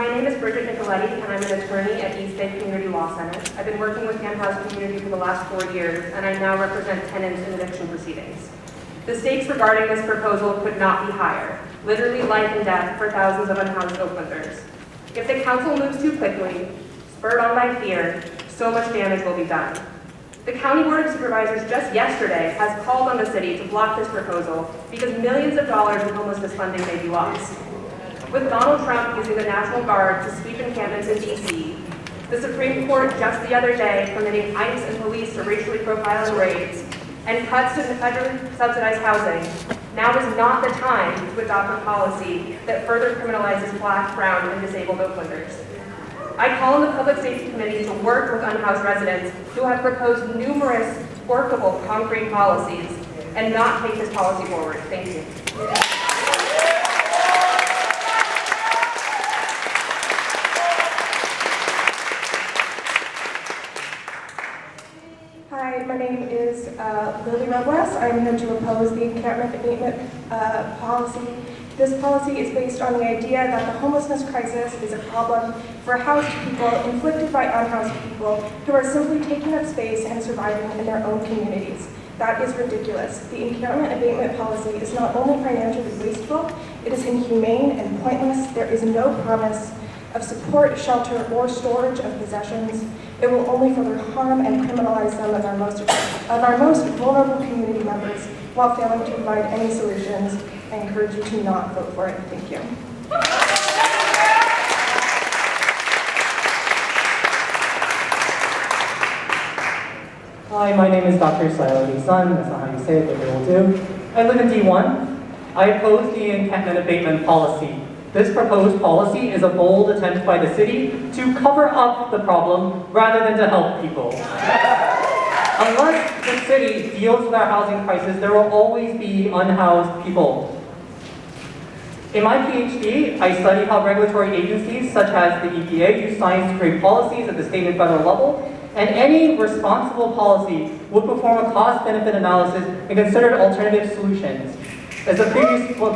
My name is Bridget Nicoletti, and I'm an attorney at East Bay Community Law Center. I've been working with the unhoused community for the last 4 years, and I now represent tenants in eviction proceedings. The stakes regarding this proposal could not be higher, literally life and death for thousands of unhoused Oaklanders. If the council moves too quickly, spurred on by fear, so much damage will be done. The County Board of Supervisors just yesterday has called on the city to block this proposal because millions of dollars in homelessness funding may be lost. With Donald Trump using the National Guard to sweep encampments in D.C., the Supreme Court just the other day permitting ICE and police to racially profiling raids, and cuts to the federally subsidized housing, now is not the time to adopt a policy that further criminalizes Black, brown, and disabled Oaklanders. I call on the Public Safety Committee to work with unhoused residents who have proposed numerous workable concrete policies and not take this policy forward. Thank you. Hi, my name is Lily Robles. I'm here to oppose the encampment abatement policy. This policy is based on the idea that the homelessness crisis is a problem for housed people inflicted by unhoused people who are simply taking up space and surviving in their own communities. That is ridiculous. The encampment abatement policy is not only financially wasteful, it is inhumane and pointless. There is no promise of support, shelter, or storage of possessions. It will only further harm and criminalize some of our most vulnerable community members while failing to provide any solutions. I encourage you to not vote for it. Thank you. Hi, my name is Dr. Sayali Sun. That's not how you say it, but they will do. I live in D1. I oppose the encampment abatement policy. This proposed policy is a bold attempt by the city to cover up the problem rather than to help people. Unless the city deals with our housing crisis, there will always be unhoused people. In my PhD, I studied how regulatory agencies such as the EPA use science to create policies at the state and federal level, and any responsible policy would perform a cost-benefit analysis and consider alternative solutions. As the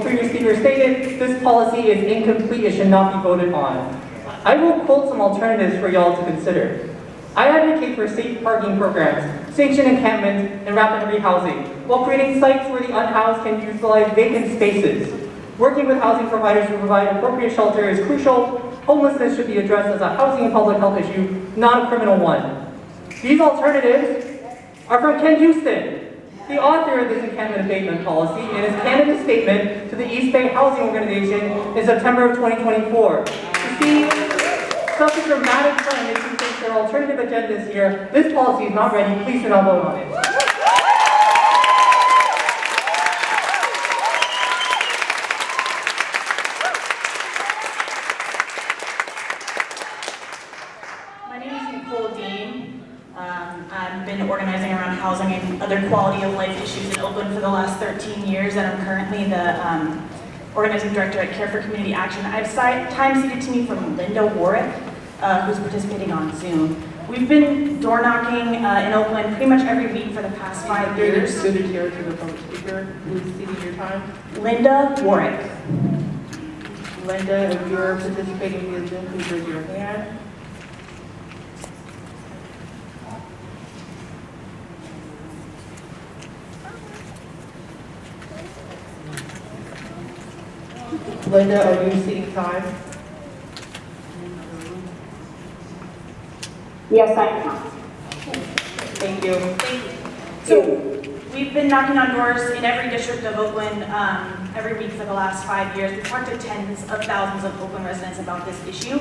previous speaker stated, this policy is incomplete. It should not be voted on. I will quote some alternatives for y'all to consider. I advocate for safe parking programs, sanctioned encampments, and rapid rehousing, while creating sites where the unhoused can utilize vacant spaces. Working with housing providers to provide appropriate shelter is crucial. Homelessness should be addressed as a housing and public health issue, not a criminal one. These alternatives are from Ken Houston, the author of this encampment abatement policy, in his candidate statement to the East Bay Housing Organization in September of 2024. To see such a dramatic turn makes me think there are alternative agendas here. This policy is not ready. Please do not vote on it. I've been organizing around housing and other quality of life issues in Oakland for the last 13 years, and I'm currently the organizing director at Care for Community Action. I have time seated to me from Linda Warwick, who's participating on Zoom. We've been door knocking in Oakland pretty much every week for the past 5 years. Suited here to the public speaker who's seating your time. Linda Warwick. Linda, if you're participating via Zoom, please raise your hand. Linda, are you seating time? Yes, I am. Thank you. Thank you. So we've been knocking on doors in every district of Oakland every week for the last 5 years. We've talked to tens of thousands of Oakland residents about this issue.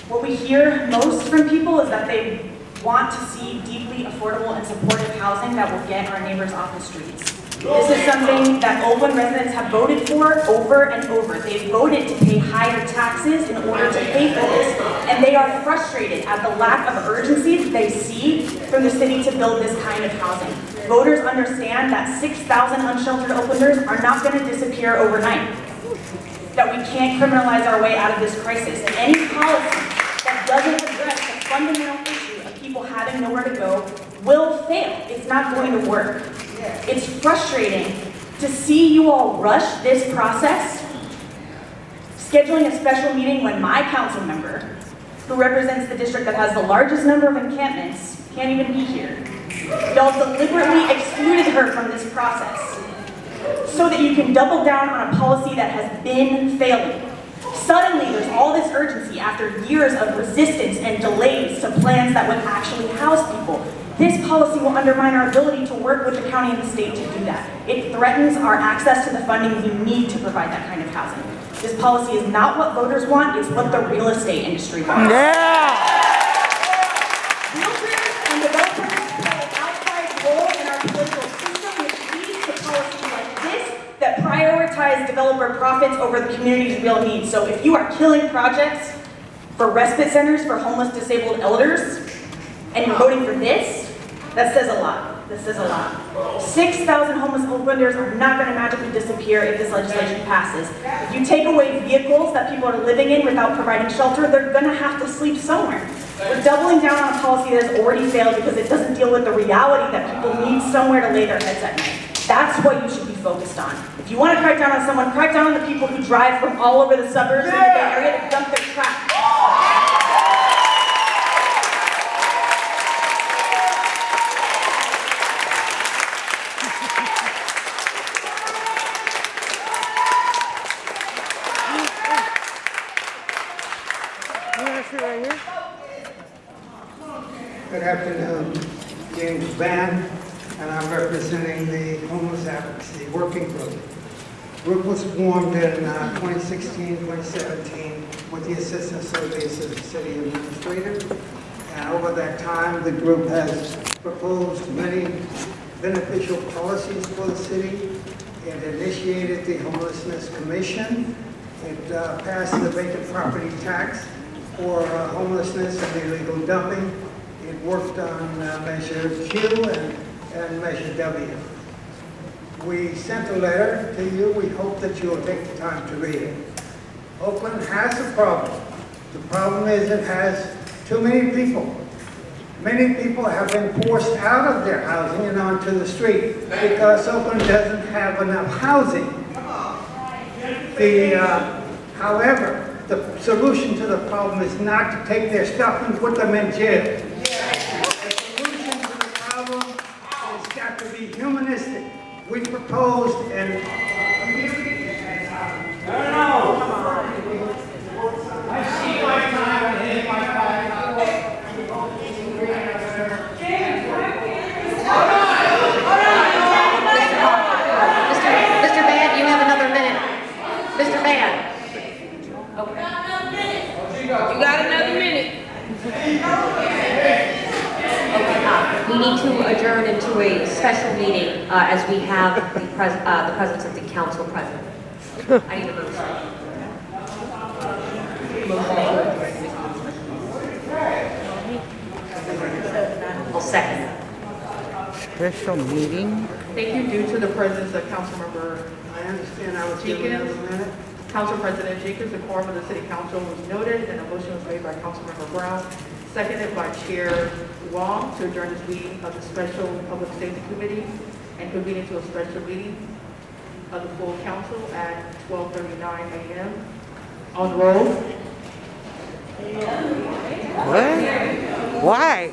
What we hear most from people is that they want to see deeply affordable and supportive housing that will get our neighbors off the streets. This is something that Oakland residents have voted for over and over. They've voted to pay higher taxes in order to pay for this, and they are frustrated at the lack of urgency they see from the city to build this kind of housing. Voters understand that 6,000 unsheltered Oaklanders are not going to disappear overnight, that we can't criminalize our way out of this crisis. Any policy that doesn't address the fundamental issue of people having nowhere to go will fail. It's not going to work. It's frustrating to see you all rush this process scheduling a special meeting when my council member, who represents the district that has the largest number of encampments, can't even be here. Y'all deliberately excluded her from this process so that you can double down on a policy that has been failing. Suddenly, there's all this urgency after years of resistance and delays to plans that would actually house people. This policy will undermine our ability to work with the county and the state to do that. It threatens our access to the funding we need to provide that kind of housing. This policy is not what voters want, it's what the real estate industry wants. Yeah! Realtors and developers play an outsized role in our political system, which leads to policies like this that prioritize developer profits over the community's real needs. So if you are killing projects for respite centers for homeless disabled elders, and you're voting for this, that says a lot. That says a lot. 6,000 homeless Oaklanders are not going to magically disappear if this legislation passes. If you take away vehicles that people are living in without providing shelter, they're going to have to sleep somewhere. We're doubling down on a policy that has already failed because it doesn't deal with the reality that people need somewhere to lay their heads at night. That's what you should be focused on. If you want to crack down on someone, crack down on the people who drive from all over the suburbs in the Bay Area to dump their trash. Good afternoon, James Van, and I'm representing the Homeless Advocacy Working Group. The group was formed in 2016, 2017 with the assistance of the city administrator. And over that time, the group has proposed many beneficial policies for the city. It initiated the Homelessness Commission. It passed the vacant property tax for homelessness and illegal dumping. It worked on Measure Q and Measure W. We sent a letter to you. We hope that you will take the time to read it. Oakland has a problem. The problem is it has too many people. Many people have been forced out of their housing and onto the street because Oakland doesn't have enough housing. However, the solution to the problem is not to take their stuff and put them in jail. The solution to the problem has got to be humanistic. We proposed and I see my time and hit my time. Mr. Van, you have another minute. Mr. Van. You got another minute. We need to adjourn into a special meeting as we have the presence of the council president. I need a motion. I'll second. Special meeting? Thank you. Due to the presence of Councilmember I understand I was given another minute. Council President Jenkins, the quorum of the City Council was noted, and a motion was made by Councilmember Brown, seconded by Chair Wong to adjourn this meeting of the Special Public Safety Committee and convene into a special meeting of the full council at 12:39 a.m. On roll. What? Why?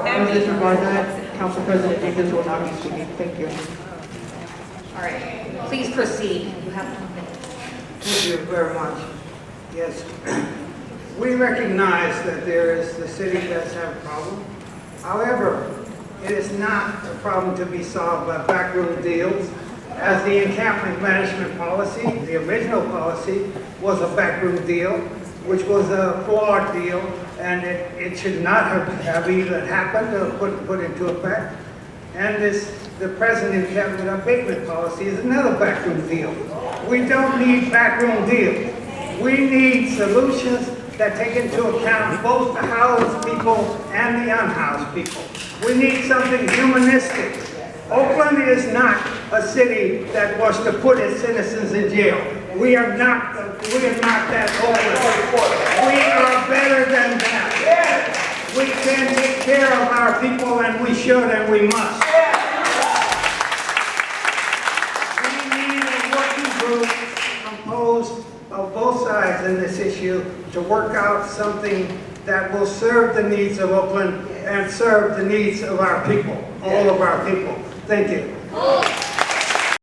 In this regard, that Council President Jenkins will not be speaking. Thank you. All right. Please proceed. You have 1 minute. Thank you very much. Yes, we recognize that the city does have a problem. However, it is not a problem to be solved by backroom deals. As the encampment management policy, the original policy, was a backroom deal, which was a flawed deal, and it should not have even happened or put into effect. And the present encampment abatement policy is another backroom deal. We don't need backroom deals. We need solutions that take into account both the housed people and the unhoused people. We need something humanistic. Oakland is not a city that wants to put its citizens in jail. We are not that Oakland. We are better than that. We can take care of our people, and we should and we must. We need a working group composed of both sides in this issue to work out something that will serve the needs of Oakland and serve the needs of our people, all of our people. Thank you.